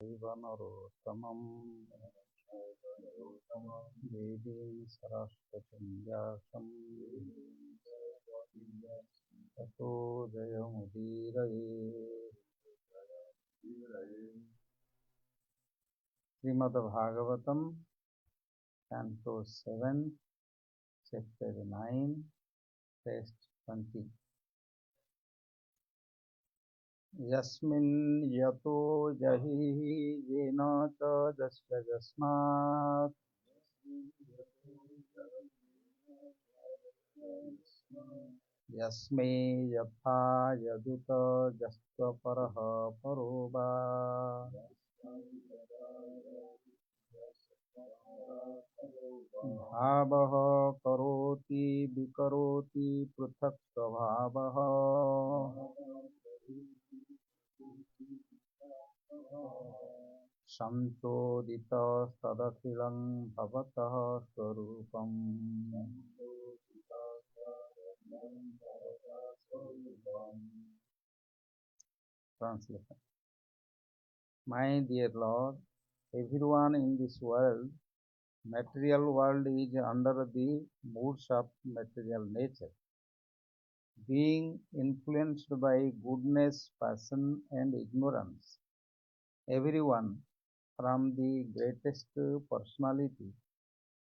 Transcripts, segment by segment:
नरोत्तमं देवीं सरस्वतीं व्यासं ततो जयमुदीरये। Shrimad Bhagavatam Canto 7, Chapter 9, Text 20. यस्मिन् यतो जहिः येन च जस्य जस्मात् यस्मै यथा यदुत जस्त्वपरः परो वा भावः करोति विकरोति पृथक् स्वभावः संचोदितस्तदखिलं भवतः स्वरूपम्। Translation. My dear Lord, everyone in this world, material world, is under the moods of material nature, being influenced by goodness, passion, and ignorance. Everyone, from the greatest personality,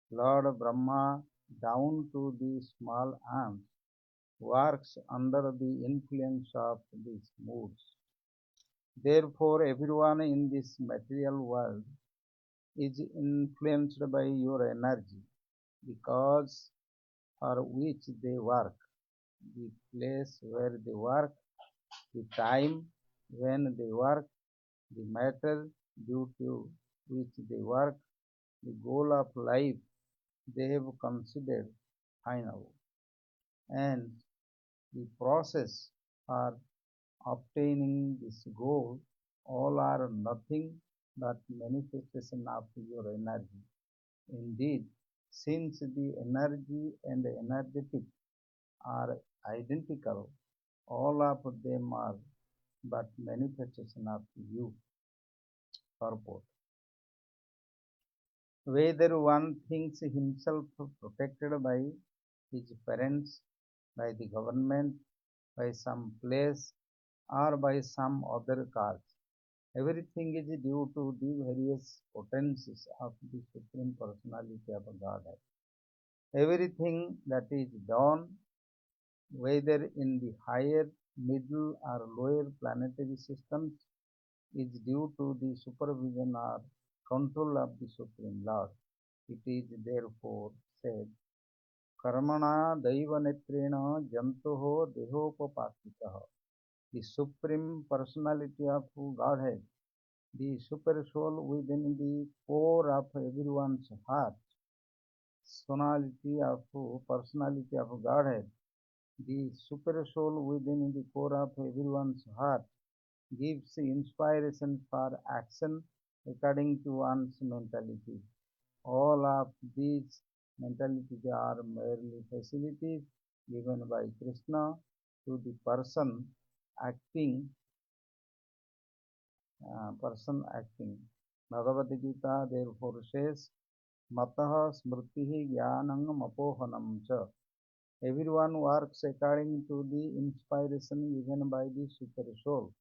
Lord Brahma, down to the small ants, works under the influence of these moods. Therefore, everyone in this material world is influenced by your energy, because for which they work, the place where they work, the time when they work, the matter due to which they work, the goal of life they have considered final, and the process for obtaining this goal, all are nothing but manifestation of your energy. Indeed, since the energy and the energetic are identical, all of them are but manifestation of you. Purport. Whether one thinks himself protected by his parents, by the government, by some place, or by some other cause, everything is due to the various potencies of the Supreme Personality of Godhead. Everything that is done, whether in the higher, middle, or lower planetary systems, is due to the supervision or control of the Supreme Lord. It is therefore said, Karmana Daivanetrena Jantoho Dehopapasitaha. The Supreme Personality of Godhead, the Super Soul within the core of everyone's heart, personality of Godhead, the Super Soul within the core of everyone's heart, gives inspiration for action according to one's mentality. All of these mentalities are merely facilities given by Krishna to the acting person acting. Bhagavad Gita therefore says, Matah smritihi jnanam apohanam cha. Everyone works according to the inspiration given by the Super Soul.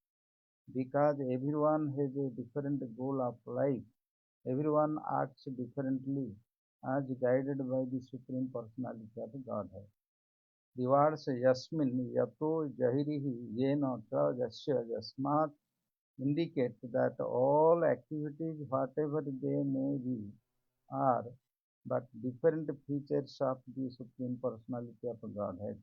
Because everyone has a different goal of life, everyone acts differently as guided by the Supreme Personality of Godhead. The words Yasmin, Yato, Jahirihi, Yena, Cha, Jasya, Jasmat indicate that all activities, whatever they may be, are but different features of the Supreme Personality of Godhead.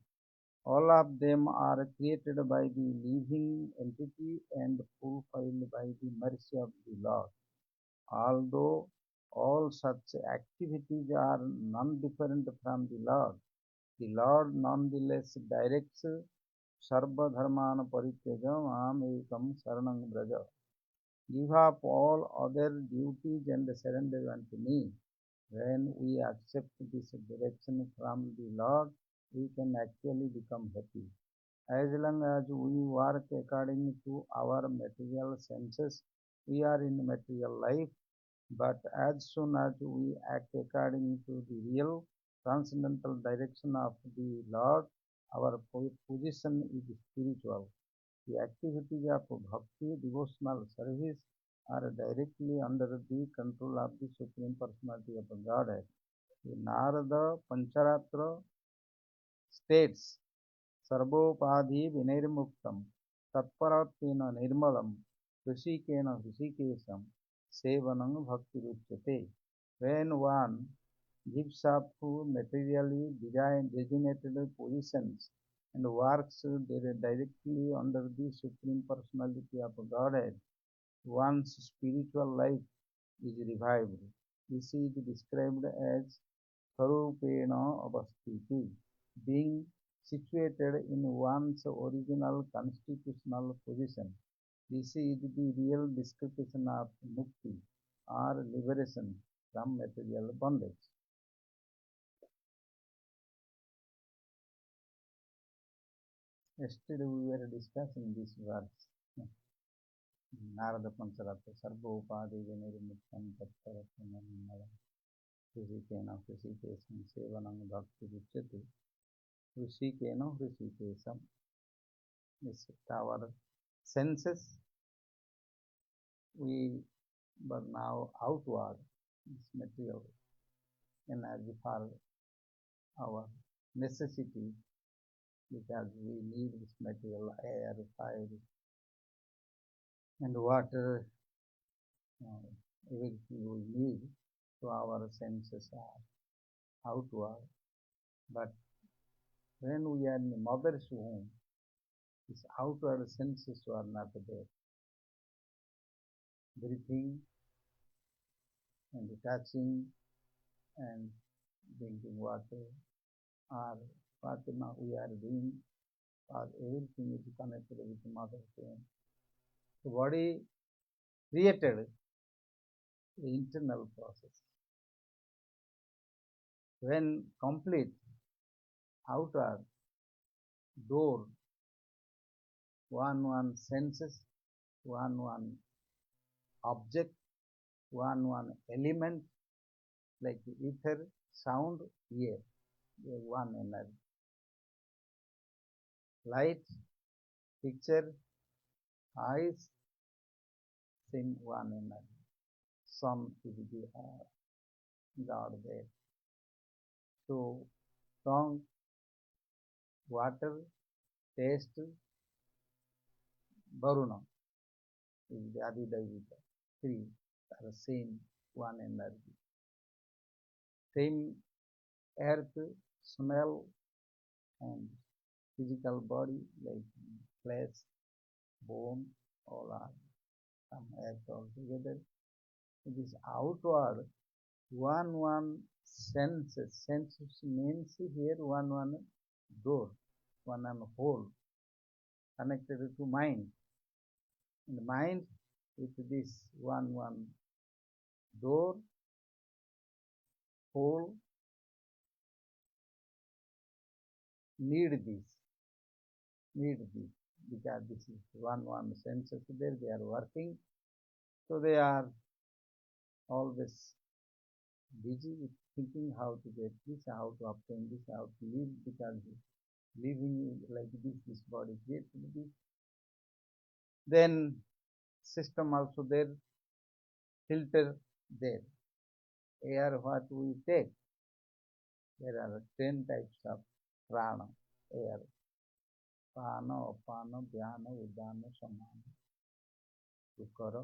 All of them are created by the living entity and fulfilled by the mercy of the Lord. Although all such activities are non-different from the Lord nonetheless directs Sarva Dharman Parityajam Mam Ekam Saranam Braja. Give up all other duties and surrender unto me. When we accept this direction from the Lord, we can actually become happy. As long as we work according to our material senses, We are in material life, but as soon as we act according to the real transcendental direction of the Lord, our position is spiritual. The activities of bhakti, devotional service, are directly under the control of the Supreme Personality of Godhead. The Narada Pancharatra states, सर्वोपाधि विनिर्मुक्तम तत्परत्वेन निर्मलम ऋषिकेन ऋषिकेशम सेवनं भक्तिरुच्यते. When one gives up to materially designated positions and works directly under the Supreme Personality of Godhead, one's spiritual life is revived. This is described as Sarupena Avastiti, being situated in one's original constitutional position. This is the real description of mukti or liberation from material bondage. Yesterday we were discussing this verse. Narada Pancharatra Sarva Upadi Vinirmuktam Tattvaratmanam Hrishikena Hrishikesam Sevanam Bhakti Ruchyate. Hrishikena Hrishikesam. This our senses we but now outward this material energy for our necessity because we need this material air, fire and water, everything we need, so our senses are outward. But when we are in the mother's womb, these outward senses are not there. Breathing and touching and drinking water or what we are doing, or everything is connected with the mother's womb. The body created the internal process. When complete outer door, one senses, one object, one element like ether, sound, air, one energy. Light, picture, eyes, same one energy. Sun is the God there. So, tongue, water, taste, Varuna is the Adidavita. Three are the same one energy. Same earth, smell, and physical body like flesh, bone, all are some earth altogether. It is outward one senses. Senses means here one door, one hole connected to mind. And the mind with this one door, hole, need this because this is one senses there, they are working, so they are always busy with thinking how to get this, how to obtain this, how to live, because living like this body created this. Then system also there, filter there, air what we take. There are 10 types of prana, air. Prana, apana, dhyana, udana, samana, sukara,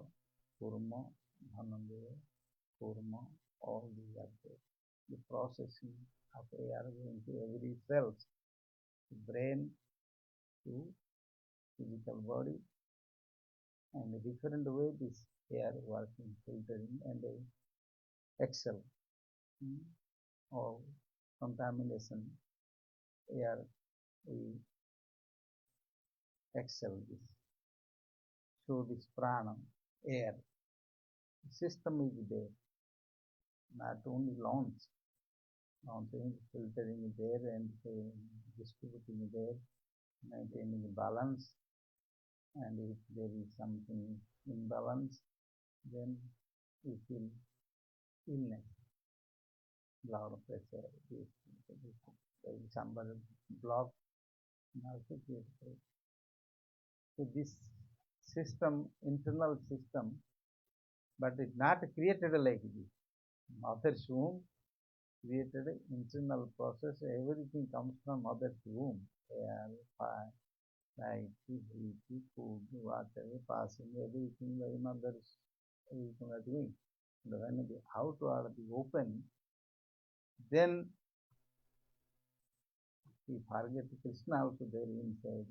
kurma, dhanandeya, kurma, all these are there. The processing of air going to every cells, brain to physical body, and a different way this air working, filtering and exhale, or contamination air we exhale this. So this prana, air, system is there, not only lungs, launching, filtering there and distributing there, maintaining balance, and if there is something imbalance, then you feel illness, blood pressure, somebody block, and also create pain. So this system, internal system, but it's not created like this. Mother's womb created an internal process. Everything comes from mother's womb. Air, fire, light, breath, food, water, passing, everything by mother's, everything are doing. And when the outward is open, then we forget Krishna also there inside.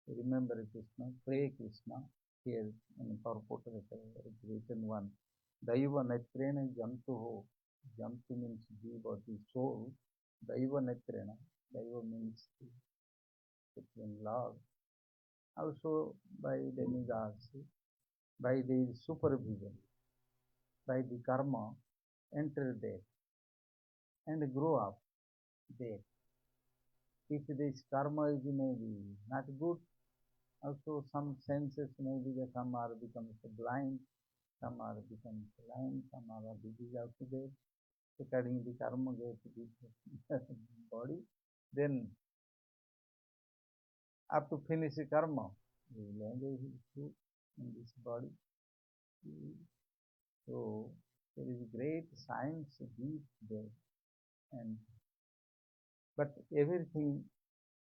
Remember Krishna, pray Krishna. Here in purport it's written one. Daiva netrena jantuho. Jantu means jiva, the soul. Daiva netrena. Daiva means the supreme Lord. Also by demigods, by the supervision, by the karma, enter there and grow up there. If this karma is maybe not good, also some senses maybe some are becomes blind, some are becomes blind, some are disease also there. According to the karma goes to the body, then up to finish the karma, we will enjoy his fruit in this body. So there is great science deep there, and but everything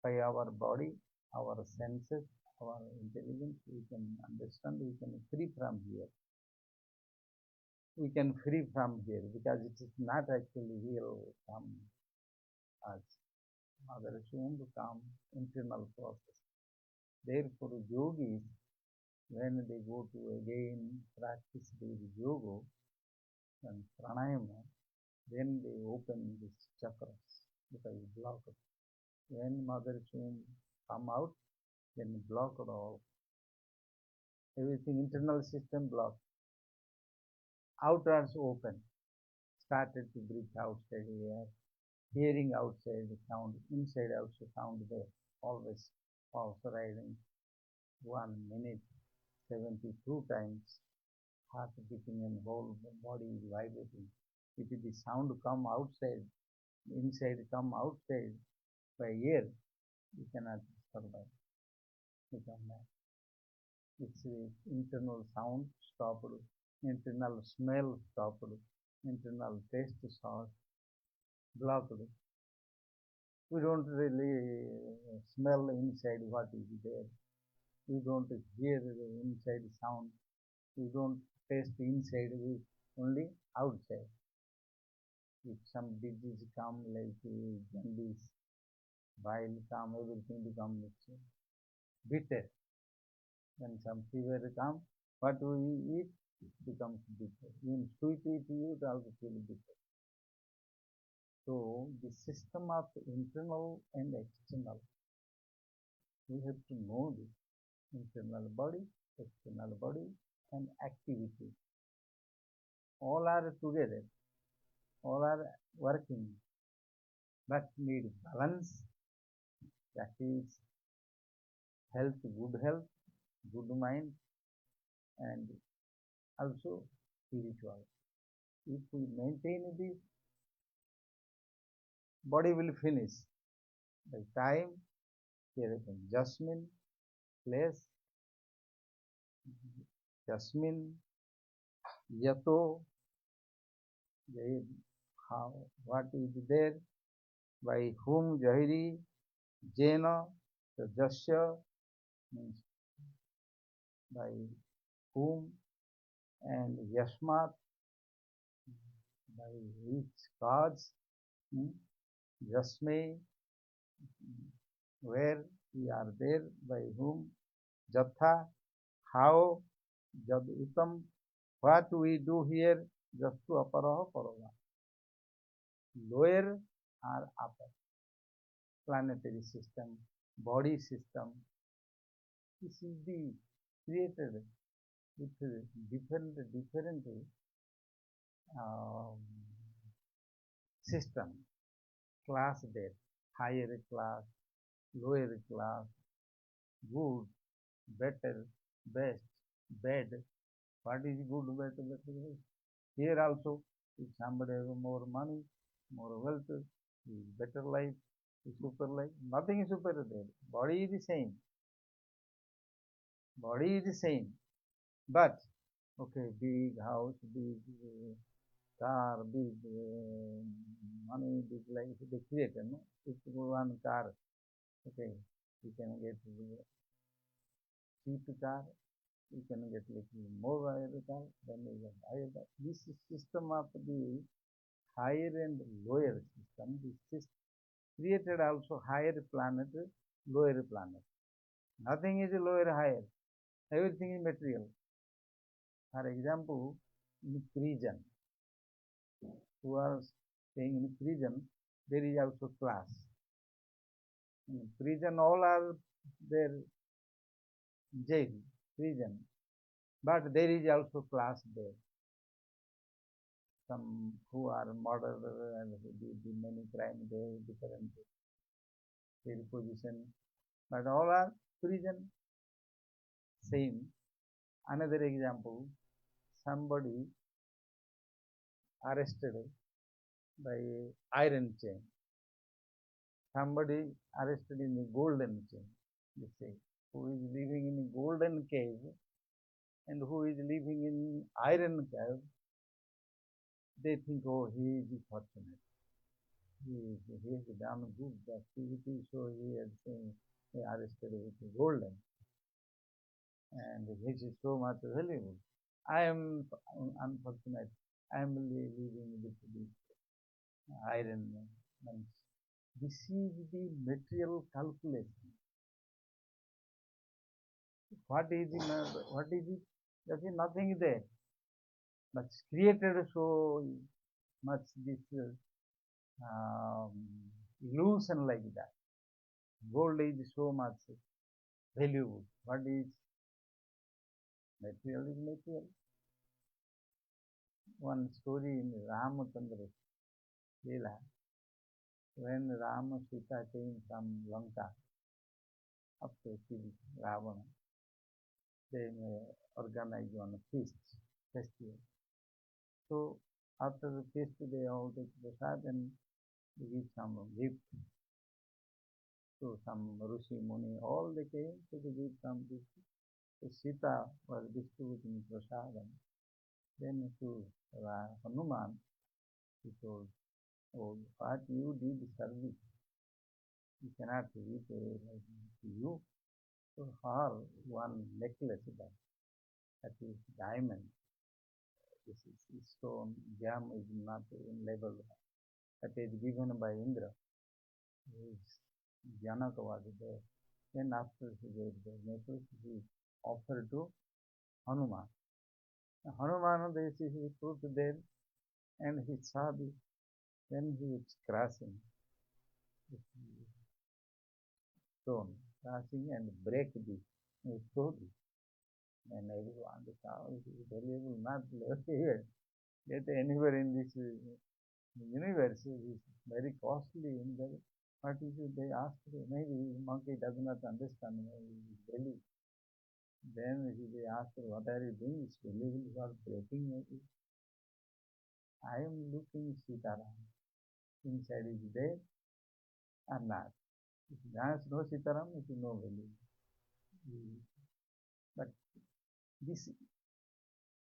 by our body, our senses, our intelligence, we can understand, we can free from here. We can free from here because it is not actually real come as mother womb come internal process. Therefore, yogis, when they go to again practice the yoga and pranayama, then they open these chakras because blocked. When mother womb come out, then blocked all. Everything internal system blocked. Outwards open. Started to breathe outside air, hearing outside the sound, inside also sound there. Always also riding 1 minute, 72 times, heart beating and whole body is vibrating. If the sound come outside, inside come outside by air, you cannot survive. You cannot. It's internal sound stopped, internal smell stopped, internal taste stopped, blocked. We don't really smell inside what is there. We don't hear the inside sound. We don't taste inside. We only outside. If some disease come like jaundice, bile come, everything becomes bitter. When some fever come, what we eat becomes bitter. Even sweet eat you also feel bitter. So the system of internal and external, we have to know this internal body, external body, and activity. All are together, all are working, but need balance, that is health, good mind, and also spiritual. If we maintain this, body will finish. By time, there is jasmine, place, jasmine, yato, how, what is there, by whom jahiri, jena, the jasya means by whom, and yasmat, by which cause, jasme, where we are there, by whom, jatha, how, jad utam, what we do here, jastu aparaha parava, lower or upper, planetary system, body system. This is the created with different um, system, class there, higher class, lower class, good, better, best, bad, What is good, better, better? Here also, if somebody has more money, more wealth, is better life, is super life, nothing is super there. Body is the same. Body is the same. But, okay, big house, big car, big money, big life, they create, no? If one car, okay, you can get cheap car, you can get little more higher car, then you get higher car. This system of the higher and lower system, this is created also higher planet, lower planet. Nothing is lower, higher. Everything is material. For example, in prison, who are staying in prison, there is also class. In prison, all are there, jail, prison, but there is also class there. Some who are murdered and who did many crimes, they have different position, but all are prison, same. Another example, somebody arrested by iron chain, somebody arrested in a golden chain, they say, who is living in a golden cave and who is living in iron cave, they think, oh, he is fortunate. He has done good activity, so he has been arrested with golden, and which is so much valuable. I am unfortunate. I am living with the iron. Man. This is the material calculation. What is the what is it? There is nothing there, but created so much this um, illusion like that. Gold is so much valuable. What is material is material. One story in Ramachandra Leela, when Rama Sita came from Lanka after killing Ravana, they organize one feast, festival. So after the feast, they all take prasad and give some gift to some Rishi Muni. All they came to give some gift. So Sita was distributing prasad, and then to Hanuman, he told, oh, what you did service, you cannot repay like to you. So her one necklace that is diamond, this is stone, gem is not in level, that is given by Indra. His Janaka was there. Then after he gave the necklace, he offered to Hanuman. Hanuman, he put there and he saw this. Then he was crashing the stone, crashing and break the stone. And everyone, the cow is valuable, not here. Get anywhere in this universe is very costly. In the, what is it? They ask, maybe monkey does not understand value. Then they ask, what are you doing? It's valuable, you are breaking it. I am looking Sitaram. Inside is there or not. If there is no Sitaram, it is no value. But this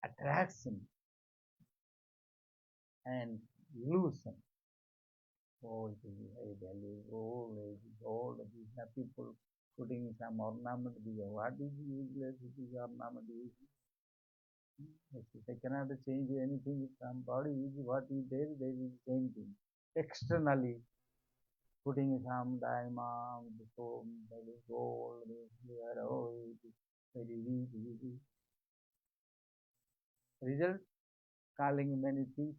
attraction and illusion, oh, it is very value, oh, it is gold, these are people putting some ornament there. What is useless? It is ornament useless. They cannot change anything from body. What is there? There is the same thing. Externally, putting some diamond, so very gold, here, oh, it is very weak. Result, calling many things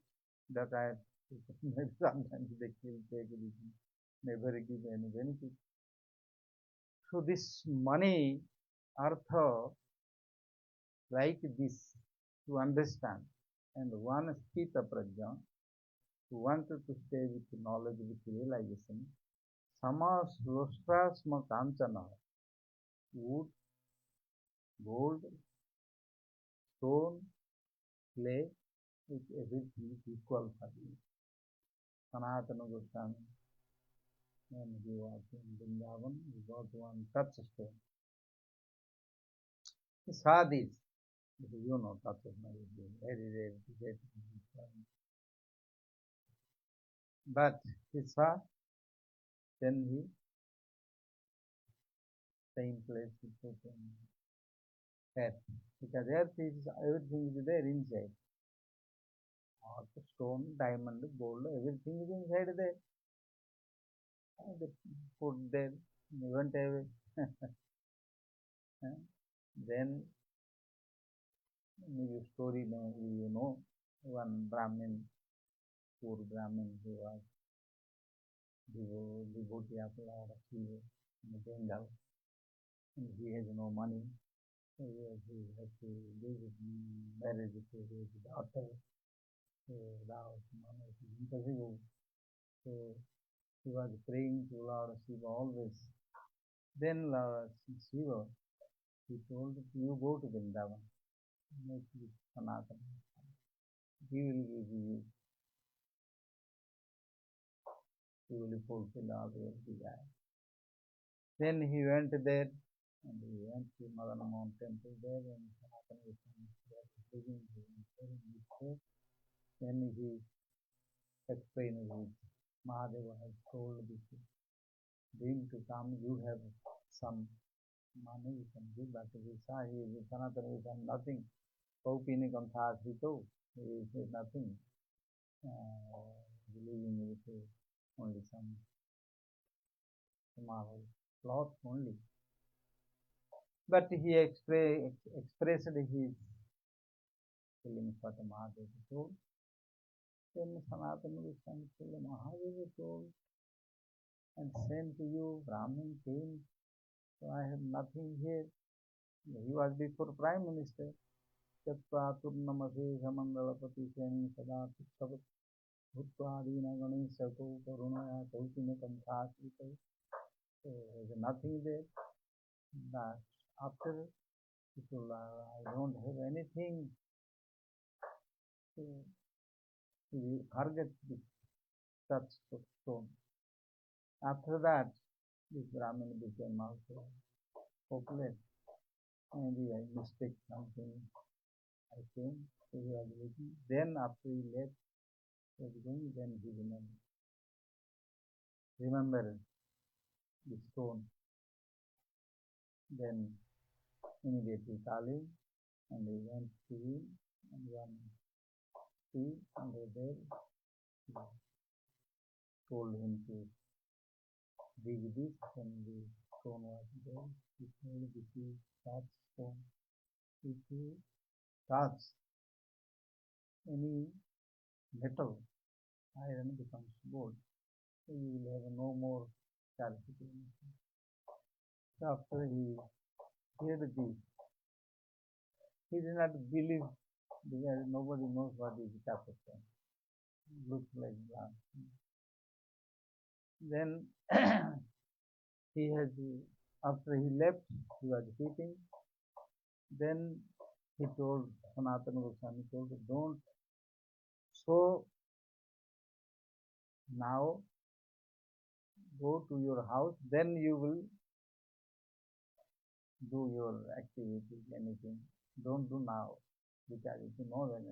that I sometimes they kill, take it, never give any benefit. So this money, artha, like this, to understand, and one sthita prajna, who wanted to stay with knowledge, with realization, sama slostrasma kanchana, wood, gold, stone, clay, with everything is equal for you. Sanatana Goswami, when he was in Vrindavan, he got one touchstone. He saw this. You know, touchstone is very rare to get. But he saw, then he, same place he put in earth. Because earth is, everything is there inside. Earth, stone, diamond, gold, everything is inside there. They put there, they went away. Then maybe story you know, one Brahmin, poor Brahmin, who was devotee of Lord Shiva in Bengal, and he has no money. So he had to give marriage to his daughter. So that was impossible. So he was praying to Lord Shiva always. Then Lord Shiva, he told, you go to Vrindavan, make it Sanatana. He will give you, he will fulfill all your desires. Then he went there, and he went to Madanamon temple there, and Sanatana Goswami was living there. Then he explained his Mahadeva has told this dream to come, you have some money you can give, but he saw he is Sanatana Goswami nothing. Kaupini Kantha Sito, he said nothing. Living with only some small cloth only. But he expressed his feelings for the Mahadeva told. Then Sanatana Goswami told, Mahadeva told, and sent to you, Brahmin came, so I have nothing here. He was before Prime Minister. Chakpa Turnamase Samandalapati Sen Sada Savat Bhutpadina Ganesako Karunaya Kaupina Kantha. So there's nothing there. But after people, I don't have anything. So he forget this touch of stone. After that, this Brahmin became also popular. Maybe I mistake something. I came, so he was looking. Then after he left, everything, then he remembered the stone. Then immediately called him, and he went to him, and one tree under there, he told him to dig this, and the stone was there. He told, this is touch stone. If you touch any metal, iron becomes gold. So you will have no more scarcity. So after he heard this, he did not believe, because nobody knows what is tapestry. Looks like glass. Then he has, after he left, he was eating. Then he told, Sanatana Goswami told, don't. So now go to your house, then you will do your activities, anything. Don't do now, because if you know when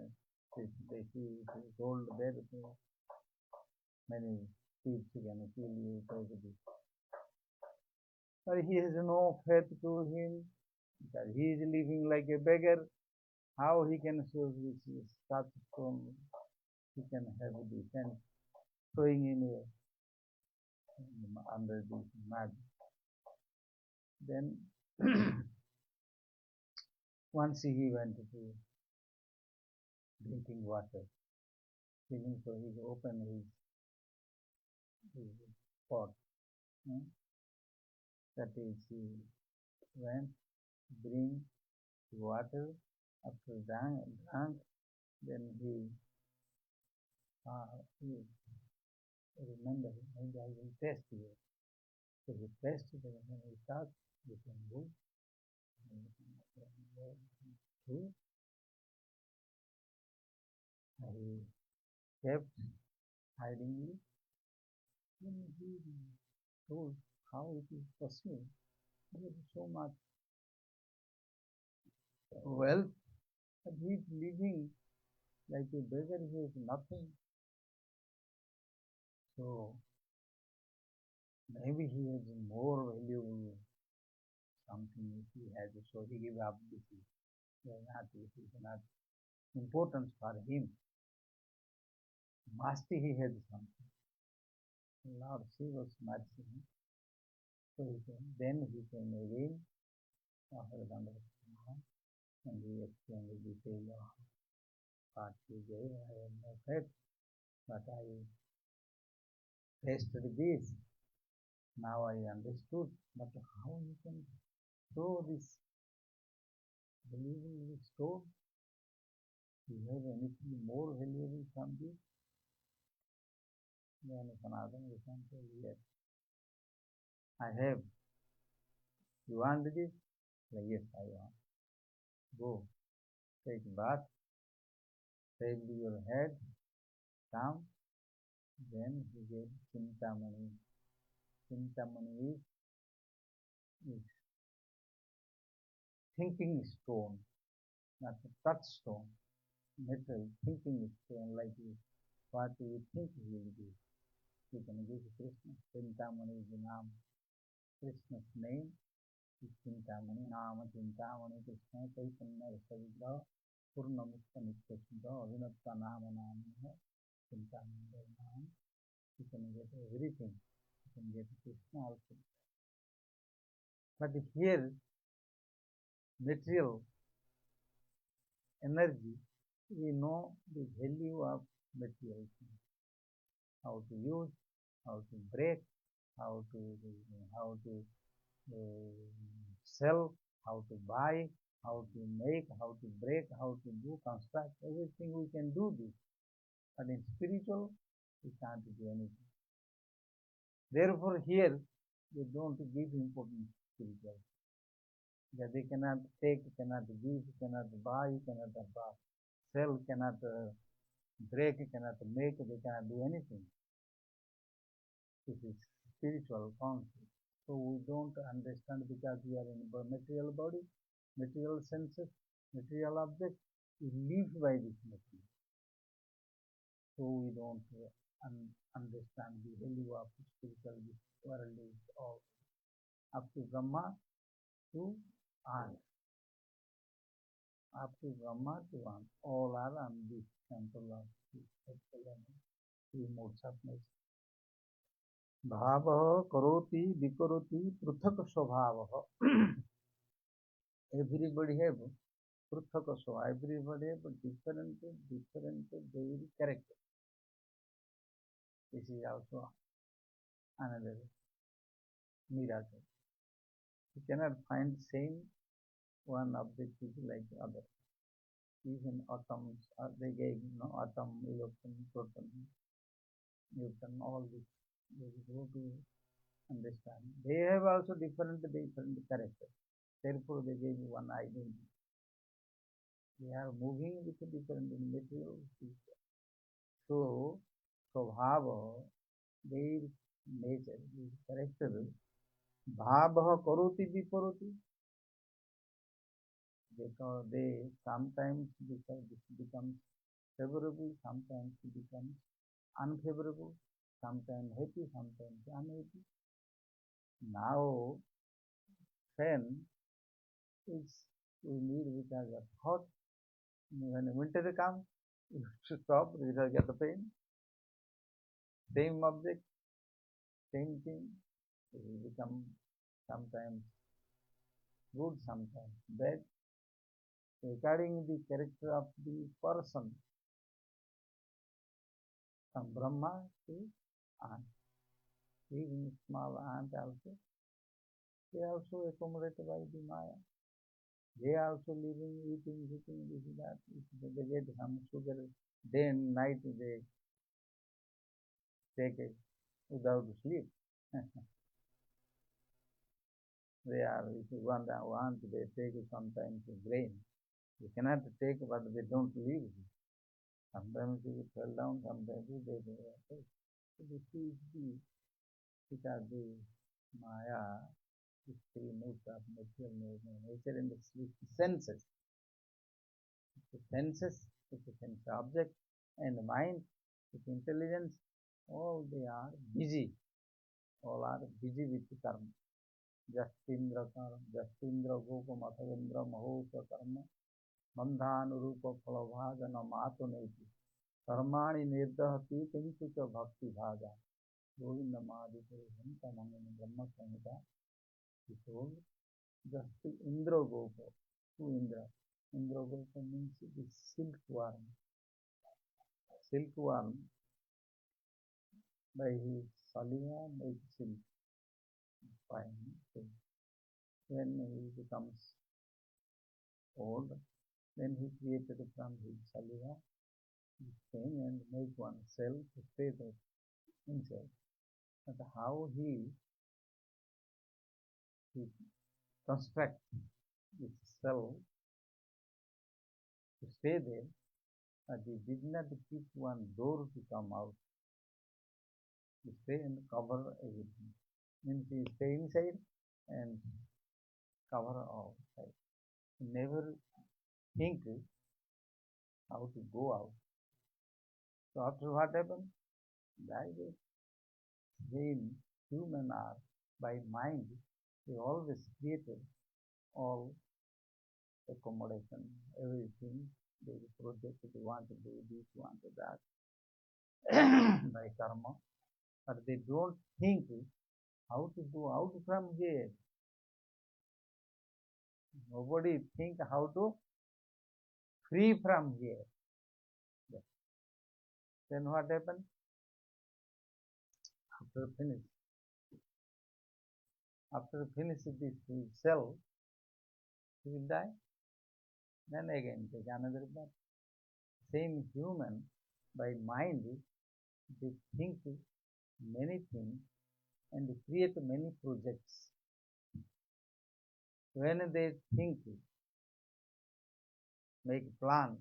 they see gold there, many thieves can kill you. But he has no faith to him, because he is living like a beggar. How he can show his such stone? He can have the sense throwing in under the mud. Then once he went to drinking water, feeling, so he opened his pot. That is, he went, bring water. After drank, then he remember, maybe I will test you. So he tested, and when he starts, you can go. He kept hiding it. Then he told how it is possible. There is so much wealth, but he is living like a beggar. He has nothing. So maybe he has more valuable something if he has. So he gave up this. This is not importance for him. Must he had something. Lord Shiva was mercy. So then he came again after the and he explained the detail of what he gave. I have no faith, but I tasted this. Now I understood. But how you can throw this believing this stone? Do you have anything more valuable from this? Then Sanatana Goswami said, yes, I have. You want this? Like, yes, I want. Go, take bath, shave your head, come. Then he gave Chintamani. Chintamani is thinking stone, not a touchstone. Metal thinking stone like what you think he will give. You can give Krishna. Chintamani is the name. Krishna's name is Chintamani. Nama Chintamani Krishna Chaitanya Rasavidra Purnamukta Nityasudha Avinatta Nama Nama Chintamani Name. You can get everything. You can get Krishna also. But here, material energy, we know the value of material things, how to use, how to break, how to sell, how to buy, how to make, how to break, how to do, construct, everything we can do this. But in spiritual, we can't do anything. Therefore, here they don't give importance to spiritual. That they cannot take, cannot give, cannot buy, cannot sell, cannot break, cannot make, they cannot do anything. This is spiritual concept. So we don't understand because we are in a material body, material senses, material objects. We live by this material. So we don't understand the value of spiritual. This world is all up to Brahma to Ant. Up to Brahma to Ant. All are on this temple of three modes of nature. भावः करोति विकरोति पृथक स्वभावः. Everybody have पृथक स्वभाव. Everybody have different their character. This is also another miracle. You cannot find same one object is like the other. Even atoms, they gave atom, electron, proton, Newton, all this. They go to understand. They have also different characters. Therefore, they gave one identity. They are moving with a different material. So, Swabhava, their nature, their character, Bhavaha Karoti Viparoti. They sometimes becomes favorable, sometimes becomes unfavorable, sometimes happy, sometimes unhappy. Now, fan is we need because of hot. When winter comes, you should stop because get the pain. Same object, same thing, it will become sometimes good, sometimes bad. Regarding the character of the person, from Brahma to ant. Even small ant also, they are also accommodated by the Maya. They are also living, eating, this, that. If they get some sugar, day and night they take it without sleep. They are, if you want, they take sometimes grain. You cannot take, but they don't leave. Sometimes he fell down, sometimes he did. So this is the, which are the Maya, the three moods of nature and the senses. The senses, with the sense object, and the mind, with intelligence, all they are busy. All are busy with the karma. Justindra Gopa Mathavendra Mahosa Karma Bandhanurupa Phalavajana Matuneti Karmani Nirdahati Kintucha Bhakti Bhaja Govinda Madhipuri Hantamangana Brahma Samhita. He told just Indra Gopa. Who Indra? Indra Gopa means the silkworm. Silkworm, by his saliva makes silk. Fine silk. When he becomes old, then he created from his saliva this thing and make one cell to stay there inside. But how he construct this cell to stay there, but he did not keep one door to come out. He stay and cover everything. Means he stay inside and cover outside. He never think how to go out. So after what happened? By the same human are by mind, they always created all accommodation, everything. They project, they want to do this, want to that by karma, but they don't think how to go out from here. Nobody think how to free from here. Then what happened? After finish this cell, he will die. Then again take another birth. Same human by mind, they think many things and create many projects. When they think, make plan,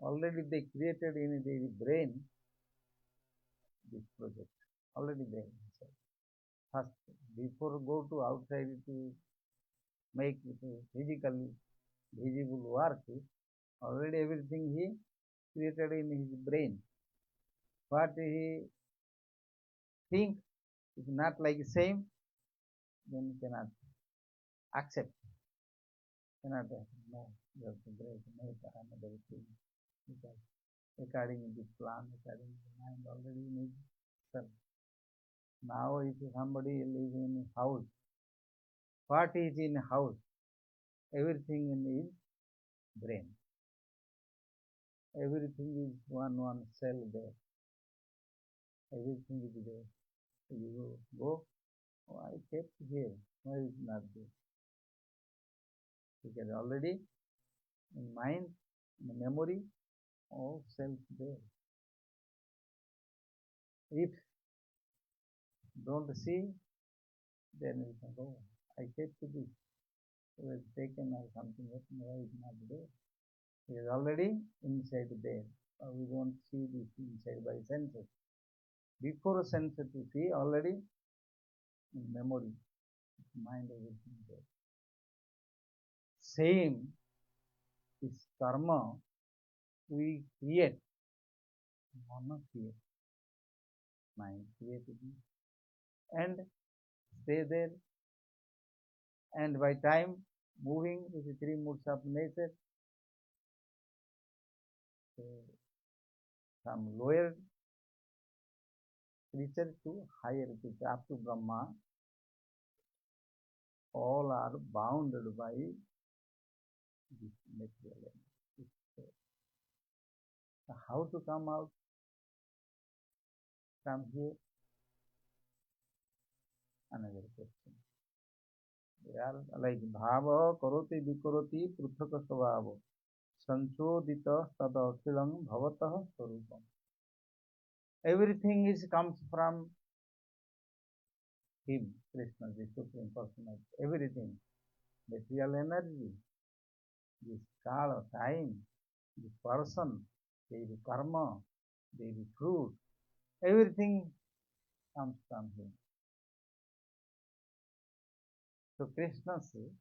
already they created in their brain this project. Already there. First, before go to outside to make it physically visible work, already everything he created in his brain. What he think is not like same, then cannot accept. Cannot no, you have to break, make another thing. Because according to the plan, according to the mind, already in his self. Now if somebody lives in a house, what is in a house? Everything in his brain. Everything is one cell there. Everything is there. So you go, oh, I kept here. Why is not there? Because already in mind, in memory, all cells there. If don't see, then you can go. I kept this. It was taken or something else. Why is not there? It is already inside there. We don't see this inside by senses. Before senses to see, already in memory, mind, everything there. Same is karma we create. Karma create. Mind created and stay there, and by time moving with the three moods of nature, so from lower creature to higher creature up to Brahma, all are bounded by this material energy. So how to come out from here? Another question. They are like bhava karoti vikaroti pruthaka svabha sanchodita tad akhilam bhavatah swarupam. Everything is comes from him, Krishna, the Supreme Personality. Everything, material energy, this kala, time, this person, daily karma, daily fruit, everything comes from him. So Krishna says,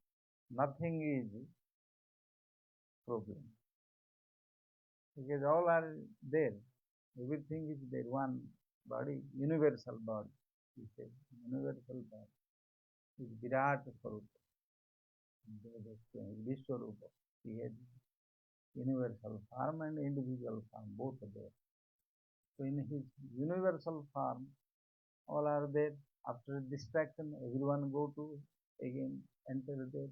nothing is problem. Because all are there. Everything is there. One body, universal body. He says, universal body is Virat Swarupa. Vishwarupa. He has universal form and individual form, both are there. So in his universal form, all are there. After distraction, everyone go to again enter there.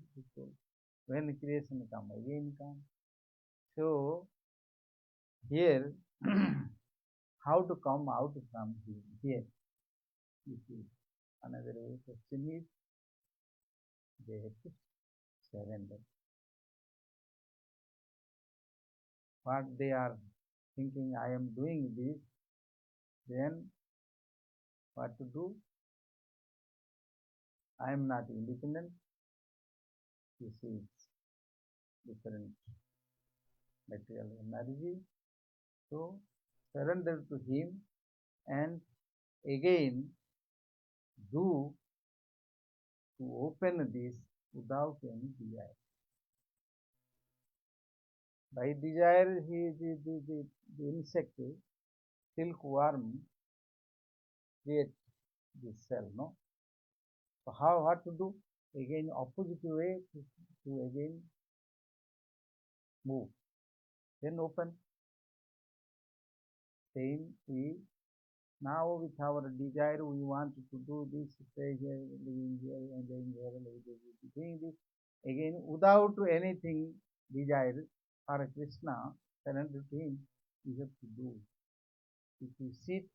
When creation come, again come. So here, how to come out from here? This is another way. Question is, they have to surrender. What they are thinking, I am doing this, then what to do? I am not independent. This is different material energy. So surrender to him and again do to open this without any desire. By desire, the insect, silkworm, create this cell, no? So how, what to do? Again, opposite way to again move. Then open. Same we now with our desire, we want to do this, stay here, living here, and then here, doing this. Again, without anything desire for Krishna, surrender to him, you have to do. If you sit,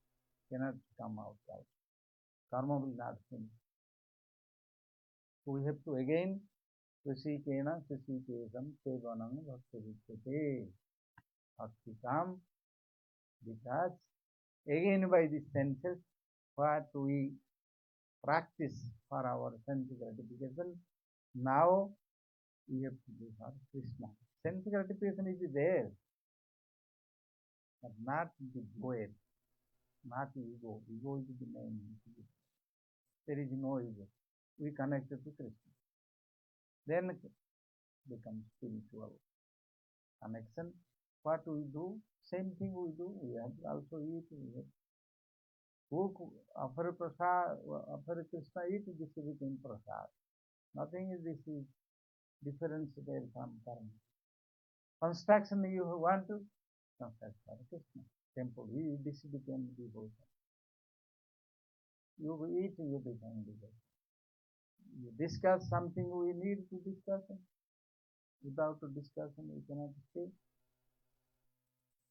cannot come out right. Karma will not finish. So we have to again Krishikena Krishikesam Sevanam Bhakti Bhakti come because again by the senses what we practice for our sense gratification, now we have to do for Krishna. Sense gratification is there, but not the goal, not ego. Ego is the main. There is no ego. We connected to Krishna. Then becomes spiritual connection. What we do, same thing we do. We have to also eat. We have cook, offer prasad, offer Krishna eat. This became prasad. Nothing is this is difference there from karma. Construction you want to construct for Krishna. Temple. This became devotion. You eat, you become devotion. You discuss something we need to discuss. Without discussion, we cannot stay.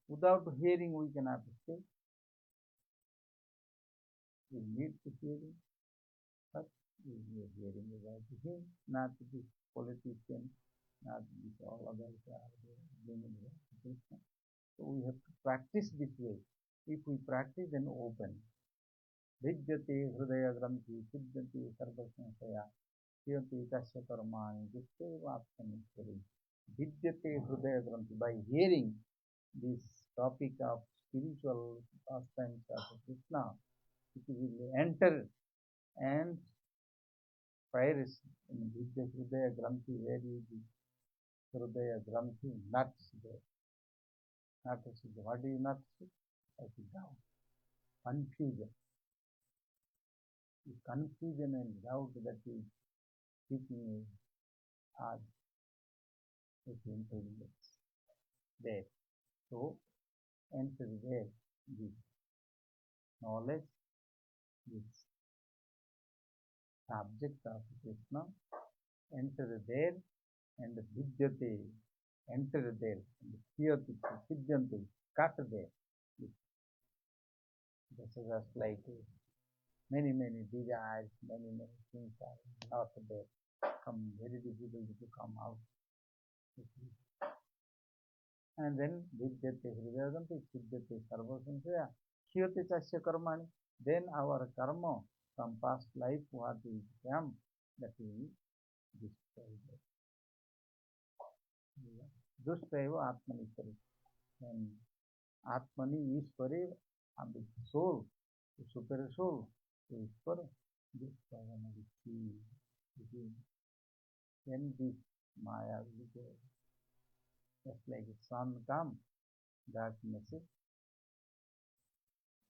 Without hearing, we cannot stay. We need to hear him, but we are hearing about him, not this politician, not this all others are bringing Krishna. So we have to practice this way. If we practice, then open. Vidyate hridaya granthi, siddhati sarva samsaya, kiyati tasya karmani, jitteva atmanishwari. Vidyate hridaya granthi. By hearing this topic of spiritual pastimes of Krishna, it will enter and fire in Vidya Hridaya Granthi, where is the Hridaya Granthi? Nuts there. Nuts is there. What is nuts? That is doubt. Confusion. The confusion and doubt that is keeping us with intelligence there. So enter there this knowledge, this subject of Krishna, enter there and vidyate, enter there, and kiyati, siddhanti, cut there. This is just like many desires, many things are not there, come very difficult to come out. And then vidyate hridayanti, siddhate sarva samsaya, kiyati tasya karmani, then our karma from past life, what we become, that will be destroyed. Dushtaiva atmanishwari. And Atmani Ishware, and the soul, the super soul, the Ishwar, this Bhagavan is when this Maya will go. Just like the sun comes, darkness is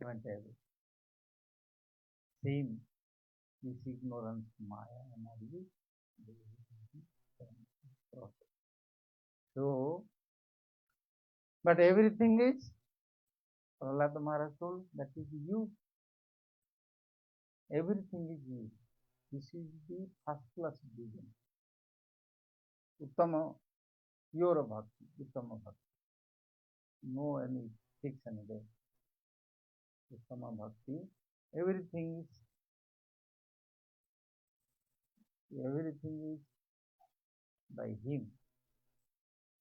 went away. Same, this ignorance Maya energy, process. So, but everything is, Prahlad Maharaj told, that is you. Everything is you. This is the first class vision. Uttama, pure bhakti, Uttama bhakti. No any fiction there. Uttama bhakti. Everything is by him.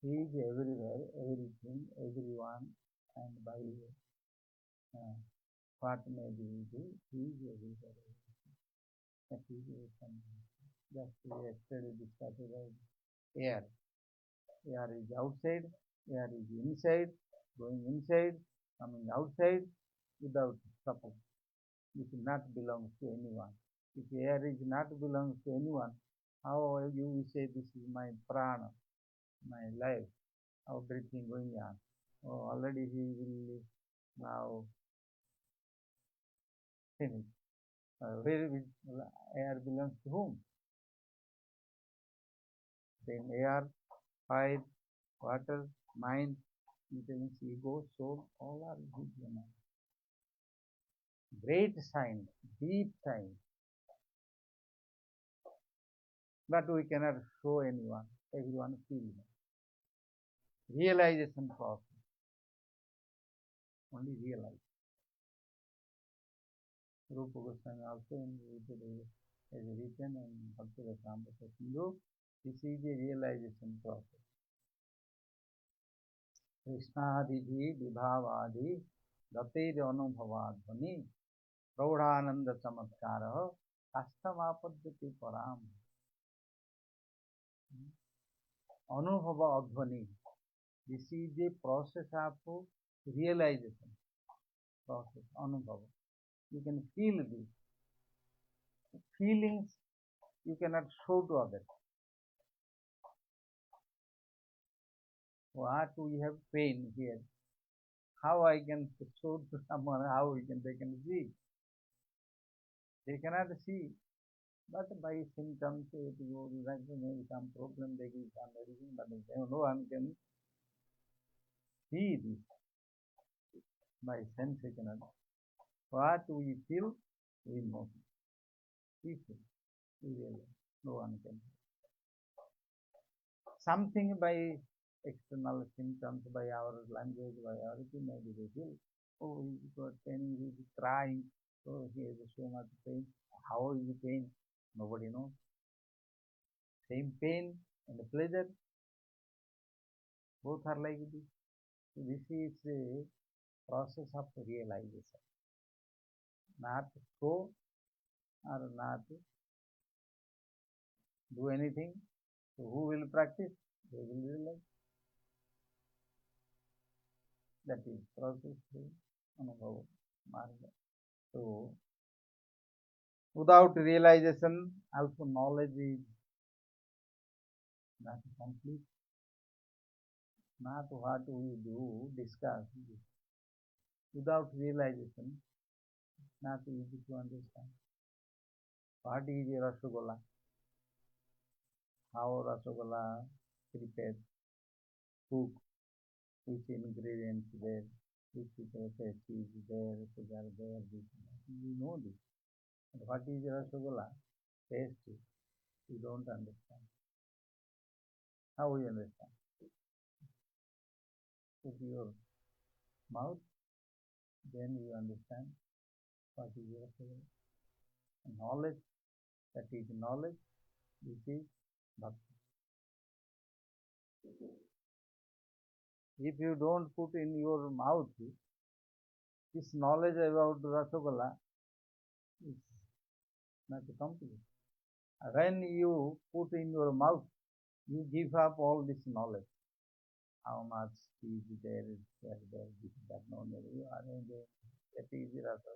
He is everywhere, everything, everyone, and by what may be, he is everywhere. That is just yesterday discussed about air. Air is outside, air is inside, going inside, coming outside without support. It not belongs to anyone. If air is not belongs to anyone, how you will say this is my prana, my life, how breathing going on? Oh, already he will now finish. Where air belongs to whom? Then air, fire, water, mind, intelligence, ego, soul, all are his. Great science, deep science. But we cannot show anyone. Everyone feels. Realization process. Only realize. Rupa Goswami also in has written in Bhakti-Rasamrita Sindhu, this is a realization process. Krishnadiji vibhavadi gatir anubhavadhani praudhananda chamatkara astamapadyati param. Anubhava adhvani. This is a process of realization. Process, anubhava. You can feel this. Feelings you cannot show to others. What we have pain here. How I can show to someone how they can see. They cannot see. But by symptoms, it will maybe some problem, they give some medicine, but no one can see this. By sense we cannot. What we feel, we know. We feel. We realize. No one can. Something by external symptoms, by our language, by our thing, maybe they feel, oh, he got pain, he is crying, oh, he has so much pain. How is the pain? Nobody knows. Same pain and the pleasure, both are like this. So this is a process of realization. Not show or not do anything. So who will practice? They will realize. That is process through Anubhava Marga. So without realization, also knowledge is not complete. Not what we do, discuss. Without realization, not easy to understand. What is a Rasagula? How Rasagula prepared, cook, which ingredients there, which is there, sugar there, this. You know this. But what is a Rasagula? Taste it. You don't understand. How we understand? With your mouth, then you understand what is your knowledge. That is knowledge, which is bhakti. If you don't put in your mouth this knowledge about Rasagula, is not complete. When you put in your mouth, you give up all this knowledge. How much is there, this, that, there you are enjoying that easy rasa.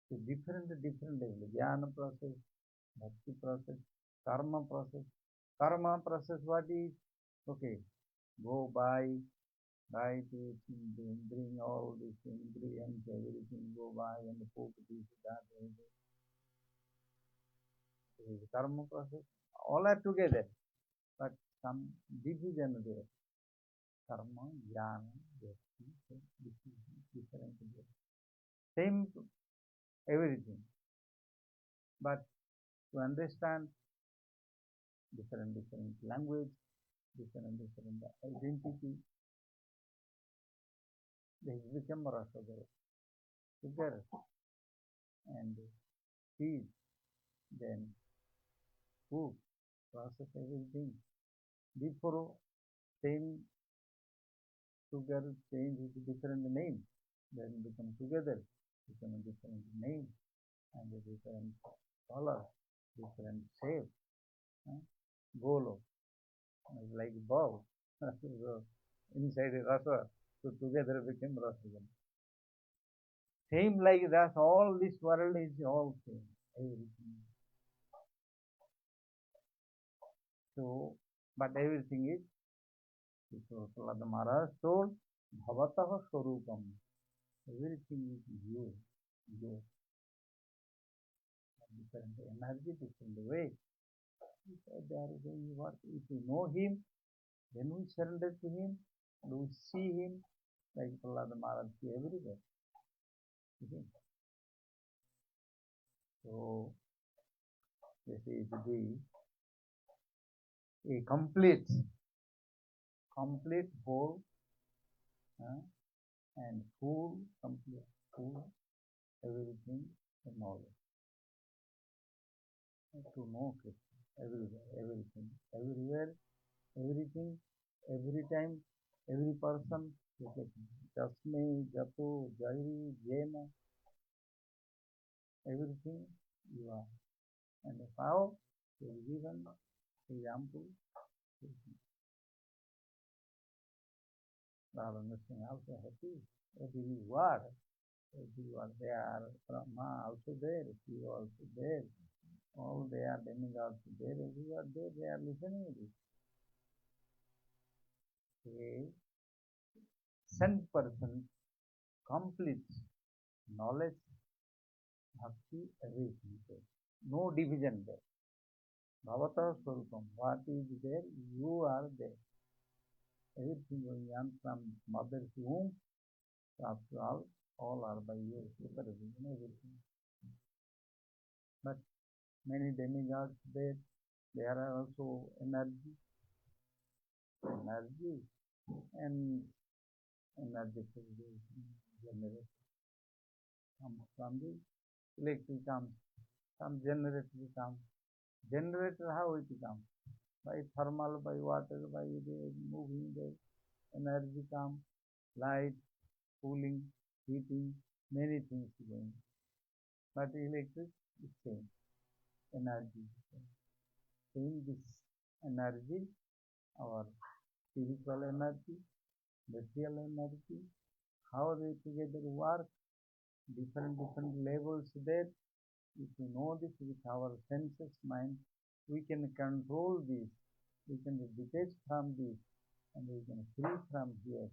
So different level. Jnana process, bhakti process, karma process. Karma process what is? Okay, go buy this, bring all these ingredients, everything, go buy and cook this, that, everything. This is karma process. All are together, but some division there. Karma, jnana, bhakti, so this is different. Same everything, but to understand different language, different identity, they become rasa there. Sugar and cheese, then food, process everything. Before same sugar change is different name, then become together, become a different name and a different color, different shape. Golo, like bow. So inside a rasa, so together became rasa. Same like that, all this world is all same, everything. So, but everything is, so Prahlada Maharaj told, Bhavatah Swarupam. Everything is you, different energy, different way. There is only what, if we know him, then we surrender to him, and we see him, like Prahlada Maharaj see everywhere. So, this is a complete whole and full, complete, full, everything in knowledge. To know Krishna, everywhere, everything, everywhere, everything, every time, every person, Jasme, Jato, Jairi, Jena, everything you are. And how? You are given example. Radha Krishna also happy. What is you are? You are there, Brahma also there, Shiva also there, all they are demigods there, you are there, they are listening to this. A sent person complete knowledge, bhakti, everything there. No division there. Bhavata Swarupam, what is there, you are there. Everything going on from mother's womb, after all are by your supervision, everything. But many demigods there, there are also energy, and energy generation comes from the electric comes, some generator comes. Generator how it comes? By thermal, by water, by the moving the energy comes, light, cooling, heating, many things going. But electric is same, energy is same. Same this energy, our spiritual energy, material energy, how they together work, different levels there. If we know this with our senses, mind, we can control this, we can detach from this, and we can free from here.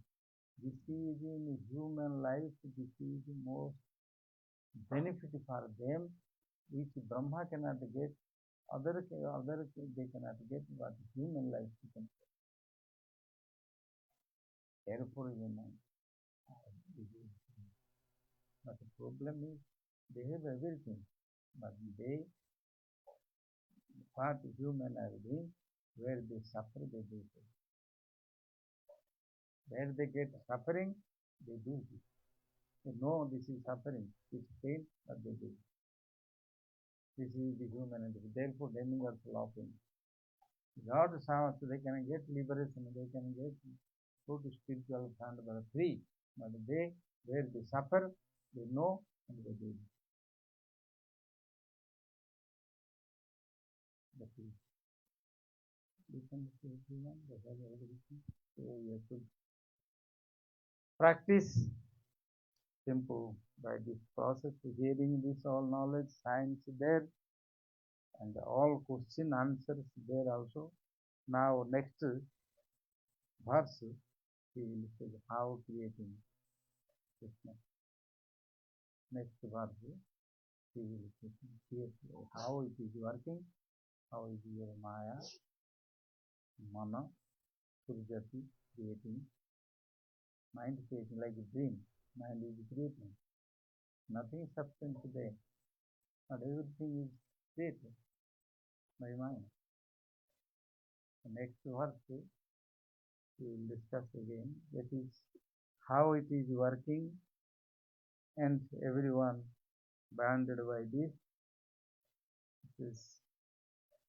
This is in human life, this is the most benefit for them, which Brahma cannot get, other they cannot get, but human life they can get. Therefore, human. But the problem is, they have everything, but they, what human are doing, where they suffer, they do it. Where they get suffering, they do this. They know this is suffering, this is pain, but they do. This is the humanity. Therefore, demigods laughing. God sounds, they can get liberation, they can get go to spiritual stand by free. But they, where they suffer, they know and they do. That is, listen to everyone, they have everything. So we have to Practice simple by this process, hearing this all knowledge, science there, and all question answers there also. Now next verse we will see how creating Krishna. Next verse we will see how it is working, how is your Maya, Mana, Surjati creating, mind creating like a dream. Mind is creating. Nothing substance there, but everything is created by mind. The next verse we will discuss again. That is how it is working, and everyone bounded by this. This is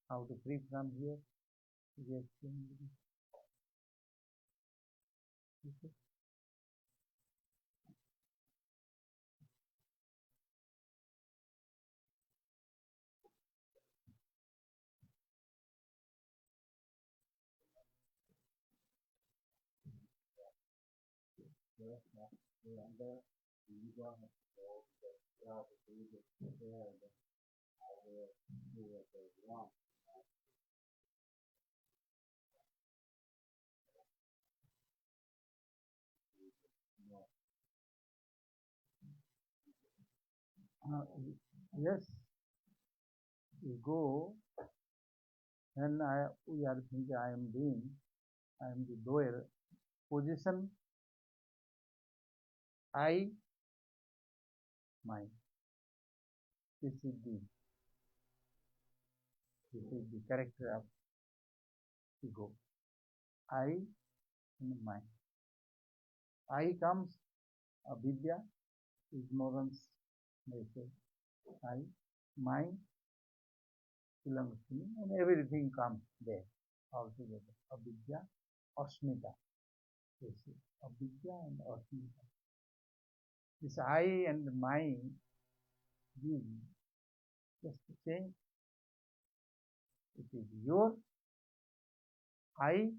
how to free from here. Yes. Uh, yes, you go and we are thinking I am doing, I am the doer. Position I, mind. This is the character of ego. I and mind. I comes avidya, ignorance, nature. I, mind belongs to me, and everything comes there altogether. Avidya, asmita. This is avidya and asmita. This I and mind give just the same. It is your, I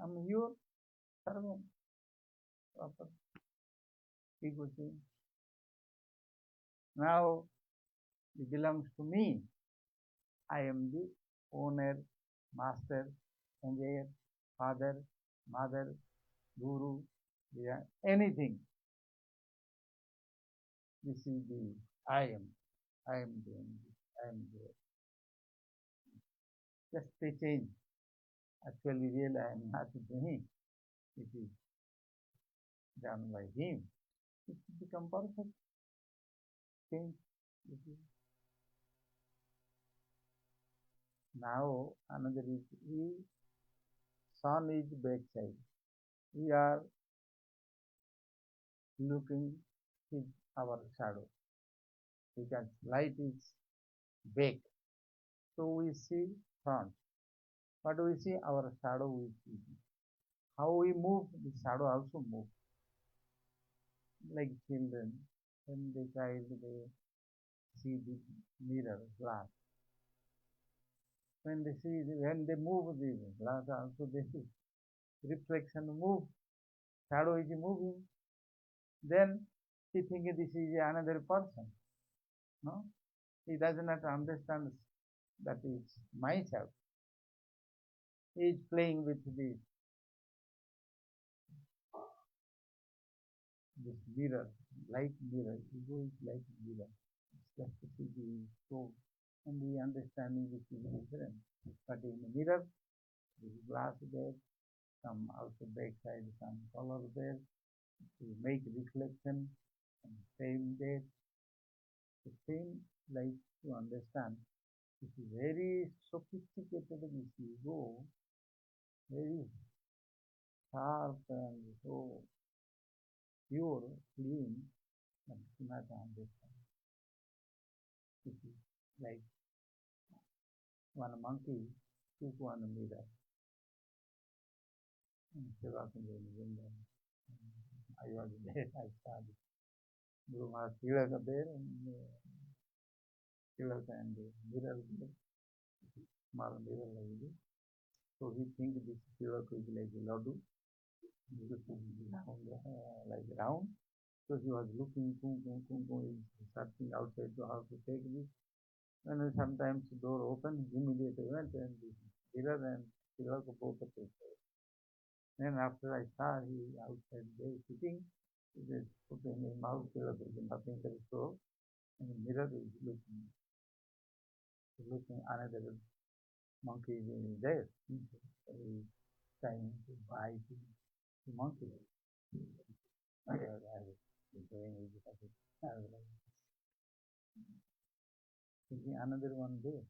am your servant. Proper ego change. Now it belongs to me. I am the owner, master, engineer, father, mother, guru, yeah, anything. This is the I am. I am doing this. I am there. Just they change. Actually, real I am not doing. It is done by him. It become perfect. Change. Now another is we sun is backside. We are looking at our shadow because light is back. So we see front. But we see our shadow we see. How we move, the shadow also move. Like children, when they child they see the mirror glass. When they move the glass also they see reflection move, shadow is moving. Then he thinks this is another person. No, he does not understand that is myself. He is playing with this mirror, like mirror. Ego is like mirror. It's just to see the soul. And the understanding this is different. But in the mirror, there is glass there, some also backside, some color there. To make reflection and same there. The same like to understand. It is very sophisticated with ego, very sharp and so pure, clean, but not understand. It is like one monkey took one mirror and I was there, I saw it. Guru Maharaj Tilaka there and Tilaka and mirror there, small mirror like this. So he thinks this Tilaka is like a laddu looking round, like round. So he was looking, boom, boom, boom, boom, searching outside to how to take this. And sometimes the door opened, immediately went and the mirror and he was both the picture. Then after I saw he outside there sitting, he just put in his mouth, there was nothing to show, and the mirror is looking another monkey is there. So he's trying to bite the monkey. I was doing it because I was like thinking another one there.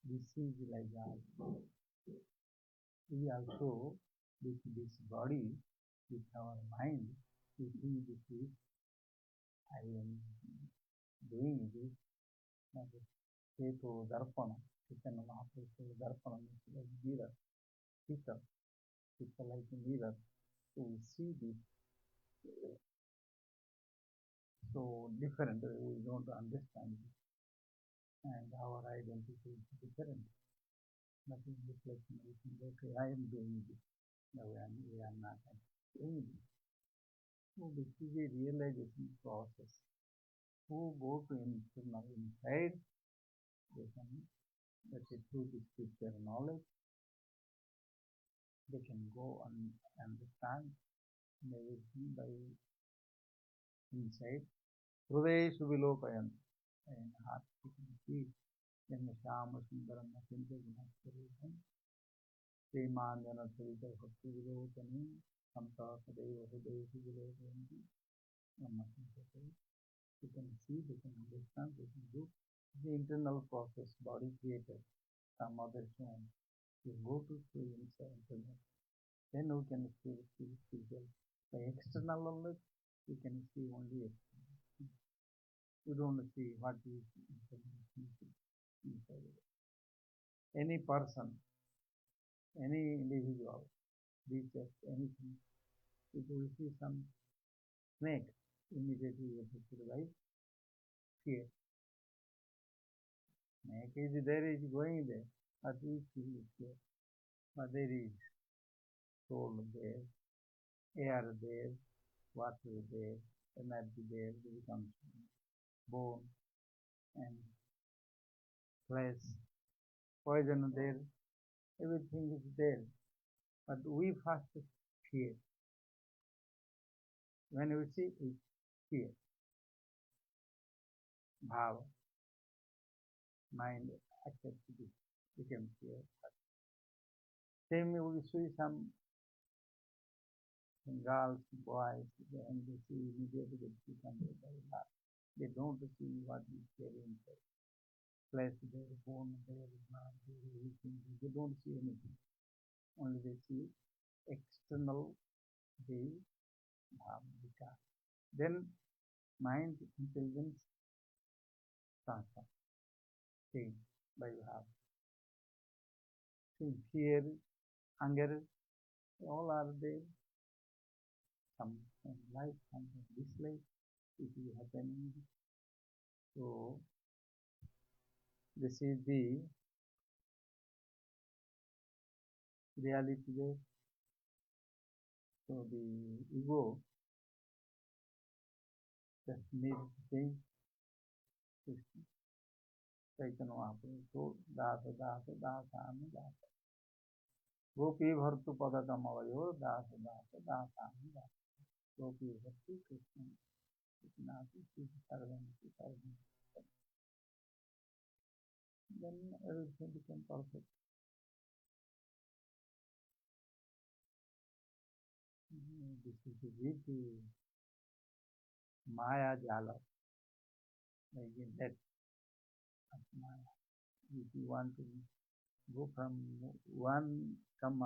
This is like that. We also, with this body, with our mind, we think this is, I am doing this, like Ketu Darpana, Chaitanya Mahaprabhu says Darpana means like mirror, Pita, Pita like a mirror. So we see this so different, we don't understand it, and our identity is different. Nothing reflection, we think, okay, I am doing this. No, we are not doing this. So this is a realization process. Who go to internal inside, they can, that is through the spiritual knowledge, they can go and understand everything by inside. Hridayeshu vilokayan. In heart you can see Shama Sundaram Akinta Gunaswarupan Premanjana Sarita Bhakti Vilokani Samta Sadeva Hridayeshu vilokayanti Namaste. You can see, they can understand, they can do the internal process, body created, some other shown. You go to see inside, then we can see spiritual. By external knowledge, we can see only external. We don't see what is inside. Any person, any individual, reaches anything. If we see some snake, immediately we affected by fear. Snake is there, is going there, but we feel fear. But there is soul there, air there, water there, energy there, it becomes bone and flesh, poison there, everything is there. But we first fear. When we see it, fear, bhava, mind accepts this, becomes fear. Same we see some girls, boys, and they see immediately they become very large. They don't see what is there inside. Flesh there, bone there, blood there, everything. They don't see anything. Only they see external, the bhava. Then mind intelligence transfer, change by bhava. See, fear, anger, all are there. Some like, some dislike, it is happening. So this is the reality there. So the ego just needs to change system. Chaitanya Mahaprabhu told Dasa Dasa Dasami Dasa. Gopi Bhartu Padakamayo Dasa Dasa Dasami Dasa. Gopi Bhartu Krishna Krishna Sarvam. Then everything became perfect. This is the beauty Maya Jala, like in that of Maya. If you want to go from one, come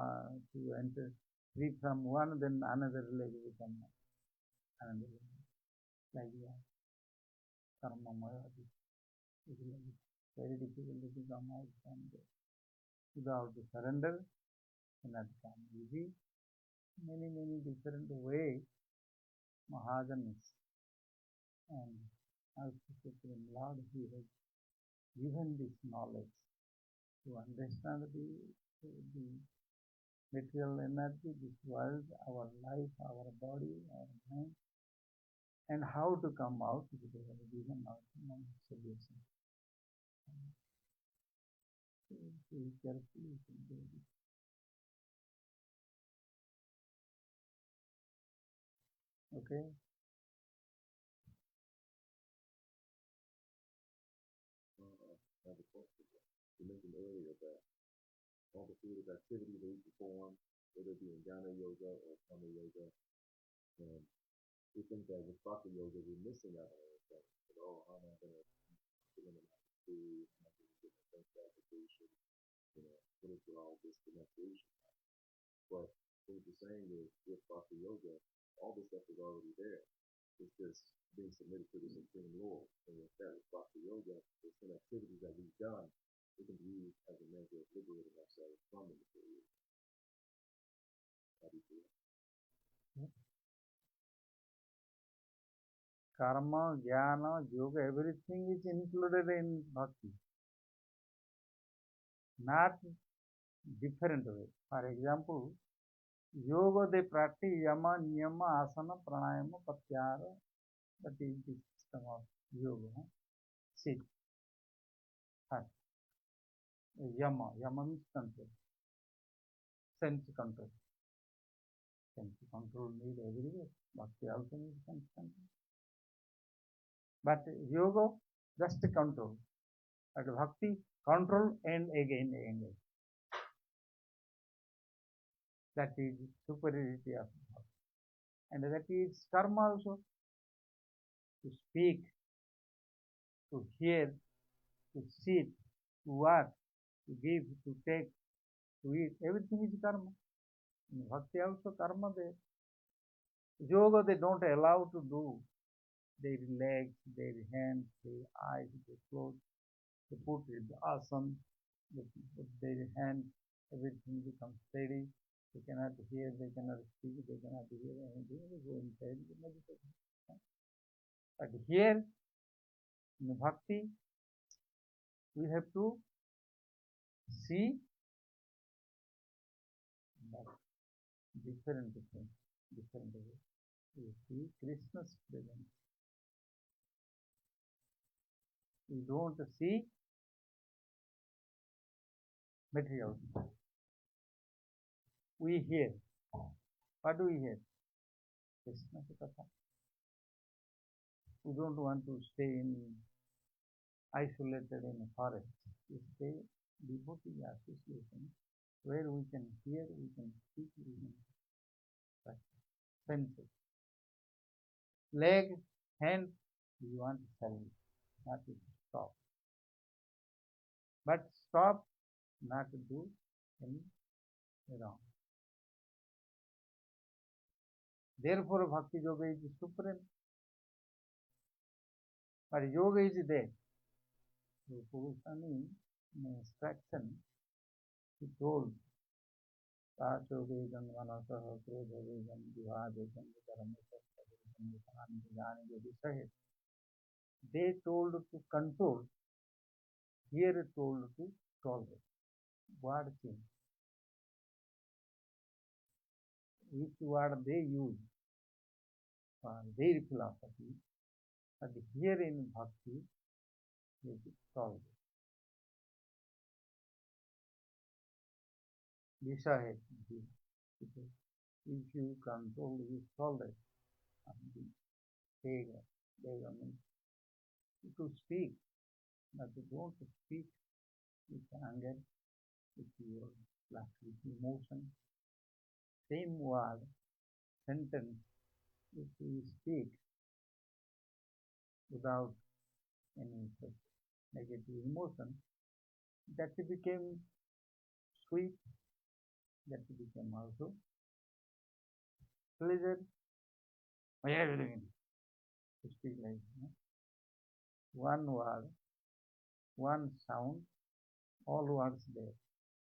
to enter, free from one, then another leg become another leg. Like that. Karma Maya, it is very difficult to become out from there. Without the surrender, cannot come easy. Many, many different ways Mahajans and also Supreme Lord, He has given this knowledge to understand the material energy, this world, our life, our body, our mind, and how to come out with the given solution. Be careful, you can do this. Okay? I have a question. You mentioned earlier that all the creative activities that we perform, whether it be in Jnana Yoga or Karma Yoga, and we think that with Bhakti Yoga, we're missing out on everything. But, oh, how am I going to get into my food? How am I going to get my sense gratification? What is all this demonstration? But what you're saying is with Bhakti Yoga, all this stuff is already there. It's just being submitted to the Supreme Lord. And with that, with Bhakti Yoga, there's some activities that we've done we can use as a measure of liberating ourselves from the material. How do you feel? Karma, jnana, yoga, everything is included in bhakti. Not different way. For example, yoga they practice yama, niyama, asana, pranayama, pratyahara. That is the system of yoga. Sit, fast. Yama, yama means control. Sense control. Sense control need everywhere. Bhakti also needs sense control. But yoga, just control. But bhakti, control and again. That is superiority of bhakti. And that is karma also. To speak, to hear, to sit, to work, to give, to take, to eat. Everything is karma. In bhakti also karma there. Yoga they don't allow to do. Their legs, their hands, their eyes, their clothes. They put it asana, they put their hands, everything becomes steady. They cannot hear, they cannot speak, they cannot hear anything. They go inside the meditation. But here in bhakti, we have to see that different way. We see Krishna's presence. We don't see material. We hear. What do we hear? Krishna's katha. We don't want to stay isolated in a forest. We stay devotee association where we can hear, we can speak, we can sense it. Leg, hand, we want to salute, not to stop. But stop, not to do any wrong. Therefore, Bhakti Yoga is supreme. But yoga is there. So, Goswami in instruction, he told, Sachovedam Manasaha Krodhavedam Vivadekam Vidharamesam. They told to control, here told to tolerate. Word change. Which word they use for their philosophy, but here in Bhakti, it is tolerate. Visahet. If you control, you tolerate. Bega means to speak, but don't speak with anger, with your lust, with emotion. Same word, sentence, if you speak without any such negative emotion, that became sweet, that became also pleasure. Why are you doing it? To speak like one word, one sound, all words there,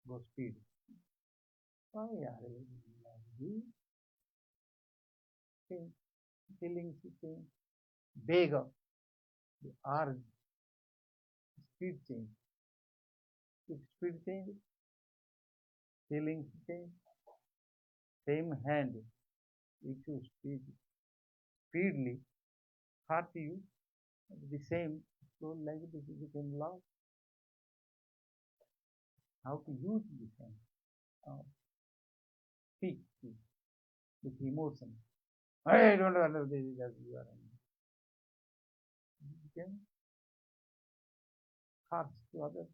go speed. Why are you doing like this? Feelings change, bega, the urge, speed change. If speed change, feelings change, same hand which you speedily hurt you, the same, so like this became love. How to use this hand, speak with emotion. I don't understand that you are angry. It became harsh to others.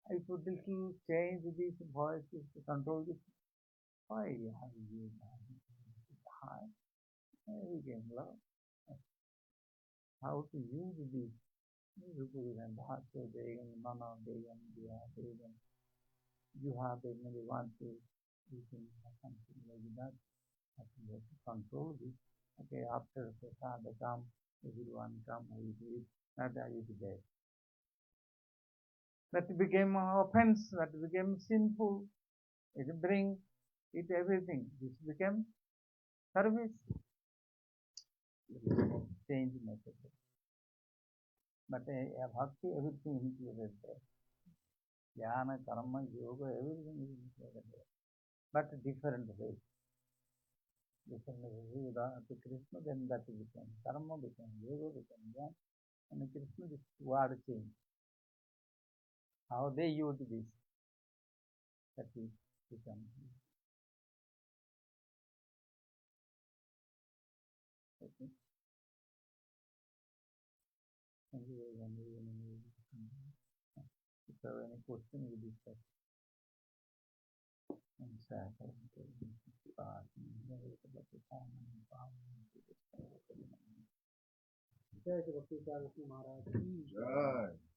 I should little change this voice to control this. Why have you done it high? I became love. How to use this? Rupuru and Bhaso, Degan, Mana, Degan, Dia, Degan. You have they maybe want to you can have something like that. I think you have to control this. Okay, after the come, everyone come, I will do it. Not I will be there. That became offense, that became sinful. It bring it everything. This became service. Change method. But bhakti, everything included there. Jnana, karma, yoga, everything is included there. But different ways. Different ways. To Krishna, then that became karma, became yoga, became jnana. And Krishna, this word change. How they use this, that is become. Okay. Thank you very much. If you have any question, we discuss. Jai Bvbishnu Maharaj. Jai.